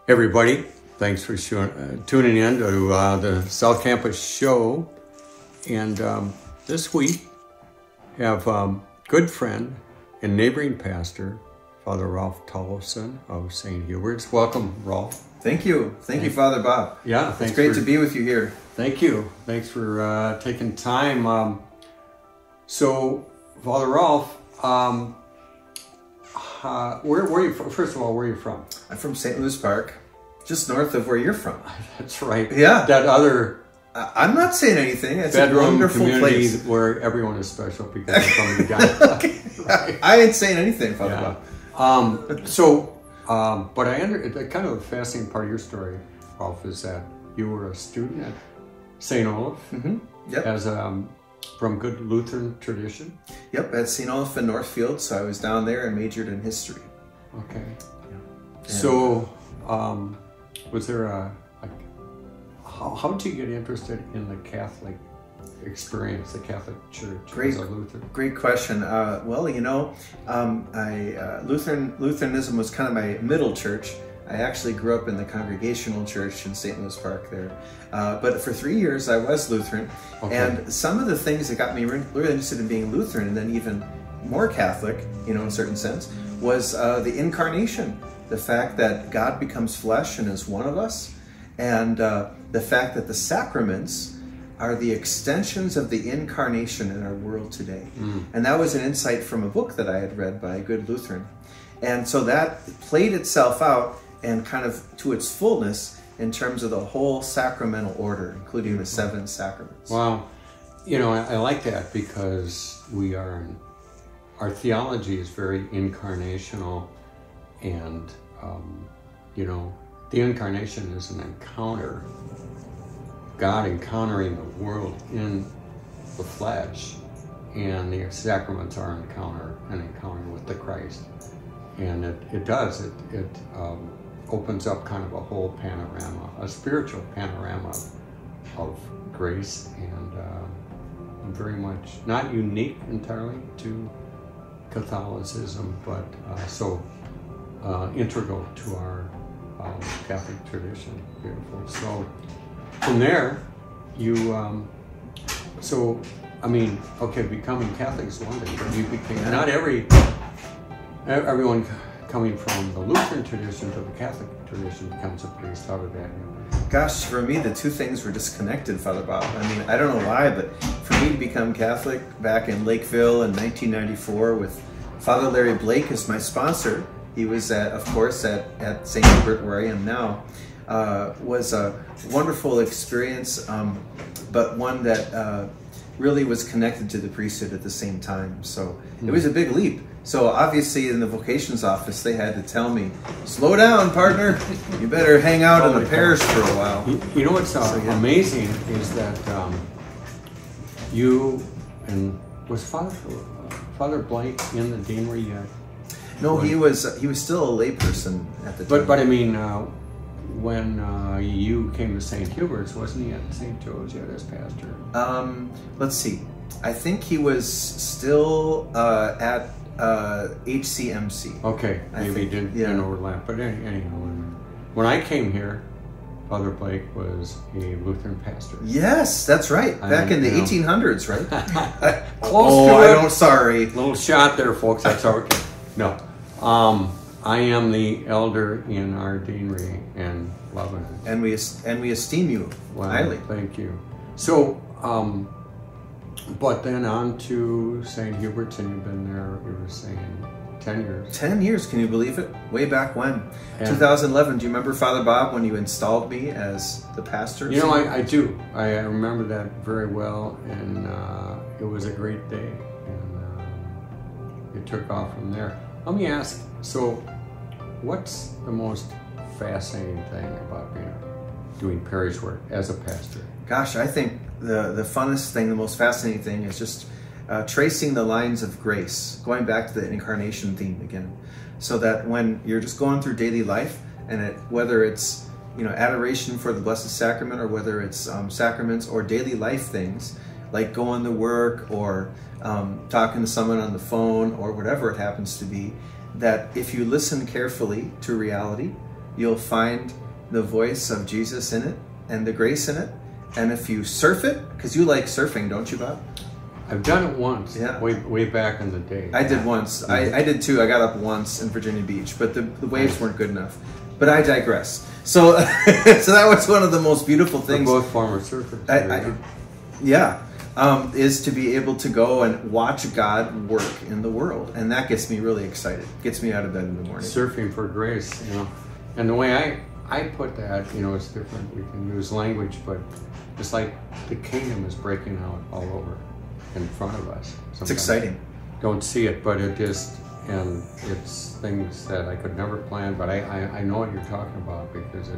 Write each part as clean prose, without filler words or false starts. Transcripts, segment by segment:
Everybody, thanks for tuning in to the South Campus show. And this week, I have good friend and neighboring pastor, Father Rolf Tollefson of St. Hubert's. Welcome, Rolf. Thank you. Thank you, Father Bob. Yeah, thanks. It's great to be with you here. Thank you. Thanks for taking time. So, Father Rolf, where are you from? First of all, where are you from? I'm from St. Louis Park, just north of where you're from. That's right. Yeah. That other I'm not saying anything. It's a bedroom wonderful community place where everyone is special because they're from the guy. Okay. Right. I ain't saying anything, Father Bob. But the kind of fascinating part of your story, Rolf, is that you were a student at St. Olaf Yep. as from good Lutheran tradition. Yep, at St. Olaf in Northfield, so I was down there and majored in history. Okay. Yeah. So, was there how did you get interested in the Catholic experience, the Catholic Church as a Lutheran? Great question. Well, you know, Lutheranism was kind of my middle church. I actually grew up in the Congregational Church in St. Louis Park there. But for 3 years, I was Lutheran. Okay. And some of the things that got me really interested in being Lutheran, and then even more Catholic, you know, in a certain sense, was the incarnation. The fact that God becomes flesh and is one of us. And the fact that the sacraments are the extensions of the incarnation in our world today. And that was an insight from a book that I had read by a good Lutheran. And so that played itself out and kind of to its fullness in terms of the whole sacramental order, including the 7 sacraments. Wow. You know, I like that because our theology is very incarnational, and, you know, the incarnation is an encounter, God encountering the world in the flesh, and the sacraments are an encounter with the Christ. And it opens up kind of a whole panorama, a spiritual panorama of grace, and very much not unique entirely to Catholicism, but so integral to our Catholic tradition. Beautiful. So from there, you becoming Catholic is one thing, but you became not everyone coming from the Lutheran tradition to the Catholic tradition becomes a priest. How did that happen? Gosh, for me, the two things were disconnected, Father Bob. I mean, I don't know why, but for me to become Catholic back in Lakeville in 1994 with Father Larry Blake as my sponsor, he was, of course, at St. Hubert, where I am now, was a wonderful experience, but one that really was connected to the priesthood at the same time. So it was a big leap. So obviously in the vocations office, they had to tell me, slow down, partner. You better hang out in the parish for a while. You know what's amazing is that you and was Father Blake in the deanery yet? No, he was still a layperson at the time. But I mean, when you came to St. Hubert's, wasn't he at St. Joe's yet as pastor? Let's see. I think he was still at HCMC. Okay, maybe didn't overlap. But anyhow, when I came here, Father Blake was a Lutheran pastor. Yes, that's right. Back in the 1800s, right? Close to it. Sorry. Little shot there, folks. That's okay. No. I am the elder in our deanery in Lebanon. And we esteem you highly. Thank you. So, but then on to St. Hubert's, and you've been there, you were saying, 10 years. 10 years, can you believe it? Way back when. 2011, do you remember, Father Bob, when you installed me as the pastor? You know, I do. I remember that very well, and it was a great day, and it took off from there. Let me ask, so what's the most fascinating thing about doing parish work as a pastor? Gosh, I think the funnest thing, the most fascinating thing is just tracing the lines of grace, going back to the incarnation theme again, so that when you're just going through daily life, and whether it's adoration for the Blessed Sacrament, or whether it's sacraments or daily life things like going to work or talking to someone on the phone or whatever it happens to be, that if you listen carefully to reality, you'll find the voice of Jesus in it and the grace in it. And if you surf it, because you like surfing, don't you, Bob? I've done it once, Yeah. way back in the day. I did once. I did too. I got up once in Virginia Beach, but the waves weren't good enough. But I digress. So, so that was one of the most beautiful things. We're both former surfers. Is to be able to go and watch God work in the world, and that gets me really excited. Gets me out of bed in the morning. Surfing for grace, you know. And the way I put that, you know, it's different. We can use language, but it's like the kingdom is breaking out all over in front of us. Sometimes it's exciting. Don't see it, but it just, and it's things that I could never plan, but I know what you're talking about, because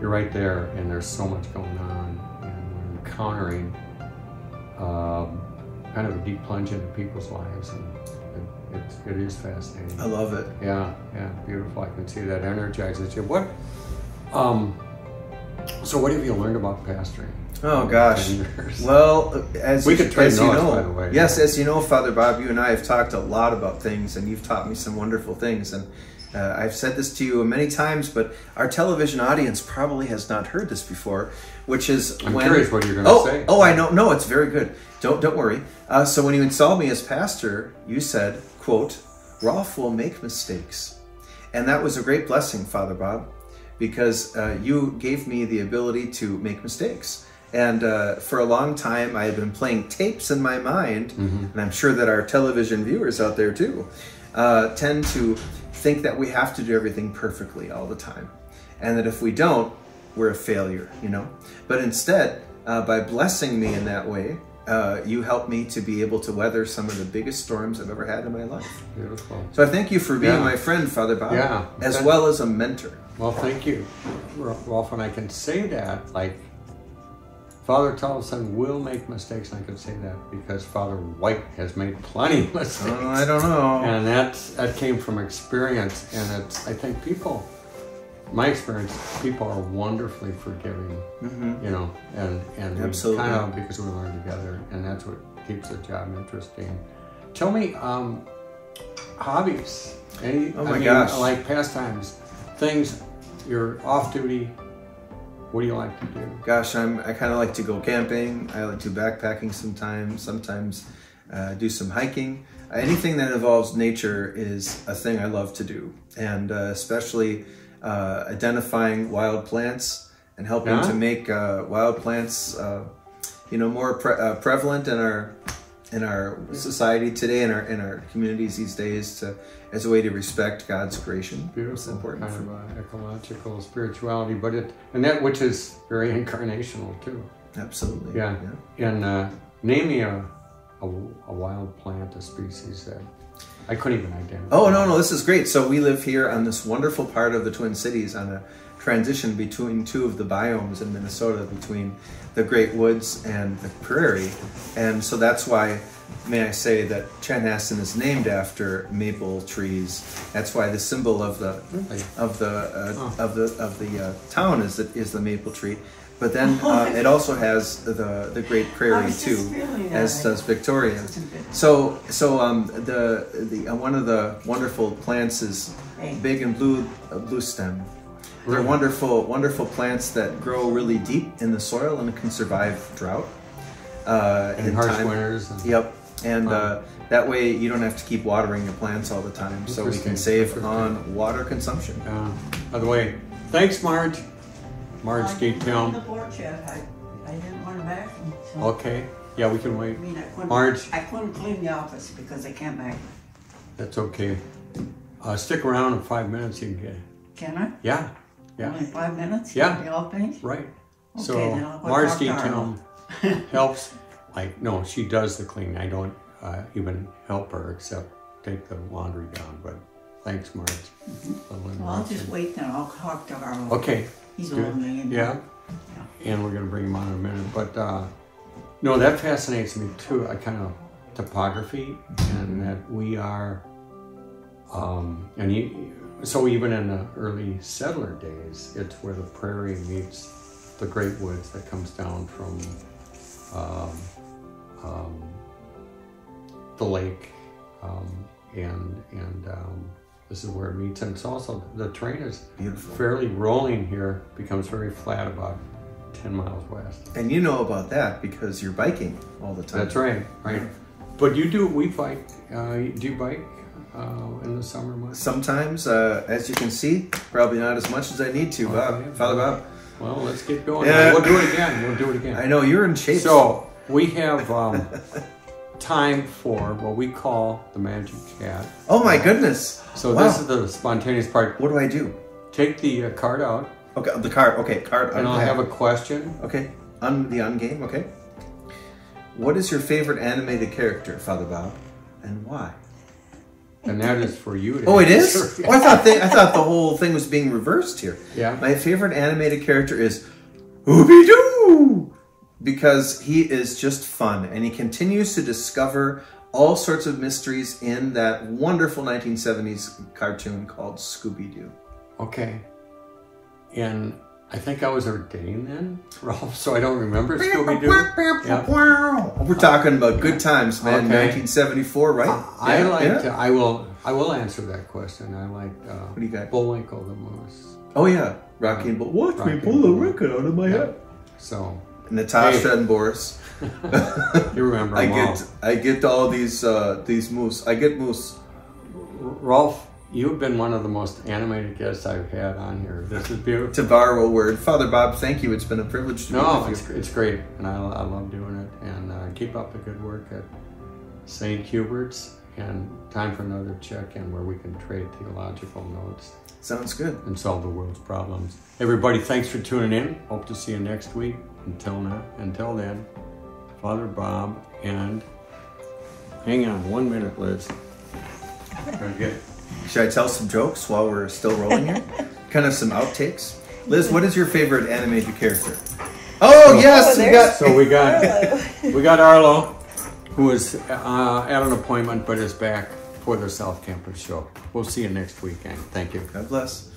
you're right there, and there's so much going on, and we're encountering kind of a deep plunge into people's lives, and it is fascinating. I love it. Yeah, beautiful. I can see that energizes you. So what have you learned about pastoring? Oh gosh. Well, as we could trade notes, by the way. Yes, as you know, Father Bob, you and I have talked a lot about things, and you've taught me some wonderful things. And I've said this to you many times, but our television audience probably has not heard this before, which is I'm curious what you're going to say. Oh, I know. No, it's very good. Don't worry. So when you installed me as pastor, you said, quote, "Rolf will make mistakes," and that was a great blessing, Father Bob, because you gave me the ability to make mistakes. And for a long time, I had been playing tapes in my mind, and I'm sure that our television viewers out there too tend to think that we have to do everything perfectly all the time, and that if we don't, we're a failure, you know. But instead, by blessing me in that way, you helped me to be able to weather some of the biggest storms I've ever had in my life. Beautiful. So I thank you for being my friend, Father Bob, as well as a mentor. Well, thank you, Rolf. And I can say that, like, Father Tollefson will make mistakes, and I can say that because Father White has made plenty of mistakes. Oh, I don't know. And that came from experience, and I think my experience, people are wonderfully forgiving, you know, and absolutely, kind of because we learn together, and that's what keeps the job interesting. Tell me, hobbies, gosh, like pastimes, things, you're off duty. What do you like to do? Gosh, I kind of like to go camping. I like to do backpacking sometimes do some hiking. Anything that involves nature is a thing I love to do, and especially identifying wild plants and helping to make wild plants, more prevalent in our society today, in our communities these days, as a way to respect God's creation. Beautiful. It's important kind of ecological spirituality, but which is very incarnational too. Absolutely. Yeah. And name me a wild plant, a species that I couldn't even identify. Oh, no, this is great. So we live here on this wonderful part of the Twin Cities, on a transition between two of the biomes in Minnesota, between the Great Woods and the Prairie. And so that's why, may I say, that Chanhassen is named after maple trees. That's why the symbol of the town is the maple tree. But then it also has the Great Prairie too, as does Victoria. So one of the wonderful plants is big and blue stem. They're wonderful plants that grow really deep in the soil and can survive drought. In harsh winters. And that way you don't have to keep watering your plants all the time, so we can save on water consumption. By the way, thanks, Marge. Marge detail. The porch yet. I didn't want to vacuum. So. Okay. Yeah, we can wait. Marge. I couldn't clean the office because I can't vacuum. That's okay. Stick around in 5 minutes. You can get. Can I? Yeah. Only 5 minutes? Yeah. The all paint? Right. Okay, so Marge detail helps. No, she does the cleaning. I don't even help her except take the laundry down. But thanks, Marge. Well, I'll just wait then. I'll talk to Harlow. Okay. He's lonely. Yeah. And we're going to bring him on in a minute. But no, that fascinates me too. I kind of topography, and that we are, so even in the early settler days, it's where the prairie meets the Great Woods that comes down from the lake, and This is where it meets, and it's also, the terrain is Beautiful. fairly rolling here, becomes very flat about 10 miles west. And you know about that because you're biking all the time. That's right, right. But we bike, do you bike in the summer months? Sometimes, as you can see, probably not as much as I need to, Bob. Okay. Father Bob. Well, let's get going. Yeah. We'll do it again. I know, you're in shape. So, we have time for what we call the magic chat. Oh my goodness. So Wow. this is the spontaneous part. What do I do? Take the card out, Okay, the card. Okay, card. and I'll have a question. Okay, the game. Okay. What is your favorite animated character, Father Bob, and why? And that is for you to Oh, it is? answer. Oh, I thought the whole thing was being reversed here. Yeah. My favorite animated character is Hubert, because he is just fun and he continues to discover all sorts of mysteries in that wonderful 1970s cartoon called Scooby-Doo. Okay. And I think I was ordained then, Rolf, so I don't remember Scooby-Doo. Yeah. We're talking about good times, man. Okay. 1974, right? I will answer that question. I like What do you got? Bullwinkle the Moose. Oh yeah, Rocky and Bull. Watch me Rocky pull and a Bull. record out of my head. So Natasha and Boris. you remember them all. I get all these moose. I get moose. Rolf, you've been one of the most animated guests I've had on here. This is beautiful. To borrow a word, Father Bob, thank you. It's been a privilege to be with you. It's great, and I love doing it. And keep up the good work at St. Hubert's. And time for another check-in where we can trade theological notes Sounds good. and solve the world's problems. Everybody, thanks for tuning in. Hope to see you next week. Until then, Father Bob, and hang on 1 minute, Liz. Very good. Should I tell some jokes while we're still rolling here? Kind of some outtakes. Liz, what is your favorite animated character? Oh yes, We got Arlo, who is at an appointment but is back for the South Campus show. We'll see you next weekend. Thank you. God bless.